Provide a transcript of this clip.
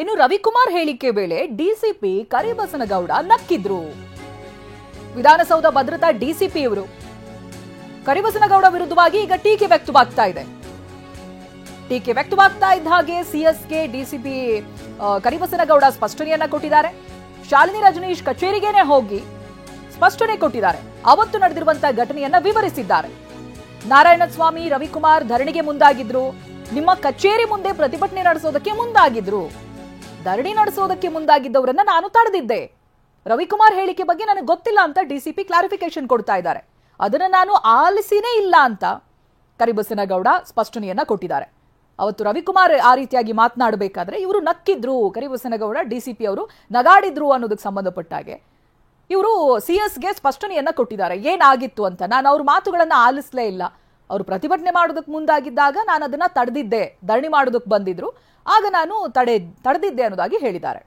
ಇನ್ನು ರವಿಕುಮಾರ್ ಹೇಳಿಕೆ ವೇಳೆ ಡಿಸಿಪಿ ಕರಿಬಸನಗೌಡ ನಕ್ಕಿದ್ರು. ವಿಧಾನಸೌಧ ಭದ್ರತಾ ಡಿಸಿಪಿ ಇವರು ಕರಿಬಸನಗೌಡ ವಿರುದ್ಧವಾಗಿ ಈಗ ಟೀಕೆ ವ್ಯಕ್ತವಾಗ್ತಾ ಇದೆ. ಟೀಕೆ ವ್ಯಕ್ತವಾಗ್ತಾ ಇದ್ದ ಹಾಗೆ ಸಿಎಸ್ಗೆ ಡಿಸಿಪಿ ಕರಿಬಸನಗೌಡ ಸ್ಪಷ್ಟನೆಯನ್ನ ಕೊಟ್ಟಿದ್ದಾರೆ. ಶಾಲಿನಿ ರಜನೀಶ್ ಕಚೇರಿಗೇನೆ ಹೋಗಿ ಸ್ಪಷ್ಟನೆ ಕೊಟ್ಟಿದ್ದಾರೆ. ಅವತ್ತು ನಡೆದಿರುವಂತಹ ಘಟನೆಯನ್ನ ವಿವರಿಸಿದ್ದಾರೆ. ನಾರಾಯಣಸ್ವಾಮಿ ರವಿಕುಮಾರ್ ಧರಣಿಗೆ ಮುಂದಾಗಿದ್ರು. ನಿಮ್ಮ ಕಚೇರಿ ಮುಂದೆ ಪ್ರತಿಭಟನೆ ನಡೆಸೋದಕ್ಕೆ ಮುಂದಾಗಿದ್ರು. ಧರಣಿ ನಡೆಸೋದಕ್ಕೆ ಮುಂದಾಗಿದ್ದವರನ್ನ ನಾನು ತಡೆದಿದ್ದೆ. ರವಿಕುಮಾರ್ ಹೇಳಿಕೆ ಬಗ್ಗೆ ನನಗೆ ಗೊತ್ತಿಲ್ಲ ಅಂತ ಡಿಸಿಪಿ ಕ್ಲಾರಿಫಿಕೇಶನ್ ಕೊಡ್ತಾ ಇದ್ದಾರೆ. ಅದನ್ನ ನಾನು ಆಲಿಸಿನೇ ಇಲ್ಲ ಅಂತ ಕರಿಬಸನಗೌಡ ಸ್ಪಷ್ಟನೆಯನ್ನ ಕೊಟ್ಟಿದ್ದಾರೆ. ಅವತ್ತು ರವಿಕುಮಾರ್ ಆ ರೀತಿಯಾಗಿ ಮಾತನಾಡಬೇಕಾದ್ರೆ ಇವರು ನಕ್ಕಿದ್ರು. ಕರಿಬಸನಗೌಡ ಡಿಸಿಪಿ ಅವರು ನಗಾಡಿದ್ರು ಅನ್ನೋದಕ್ಕೆ ಸಂಬಂಧಪಟ್ಟ ಹಾಗೆ ಇವರು ಸಿಎಸ್ಗೆ ಸ್ಪಷ್ಟನೆಯನ್ನ ಕೊಟ್ಟಿದ್ದಾರೆ. ಏನಾಗಿತ್ತು ಅಂತ. ನಾನು ಅವ್ರ ಮಾತುಗಳನ್ನ ಆಲಿಸಲೇ ಇಲ್ಲ. ಅವರು ಪ್ರತಿಭಟನೆ ಮಾಡೋದಕ್ಕೆ ಮುಂದಾಗಿದ್ದಾಗ ನಾನು ಅದನ್ನ ತಡೆದಿದ್ದೆ. ಧರಣಿ ಮಾಡೋದಕ್ಕೆ ಬಂದಿದ್ರು, ಆಗ ನಾನು ತಡೆದಿದ್ದೆ ಅನ್ನೋದಾಗಿ ಹೇಳಿದ್ದಾರೆ.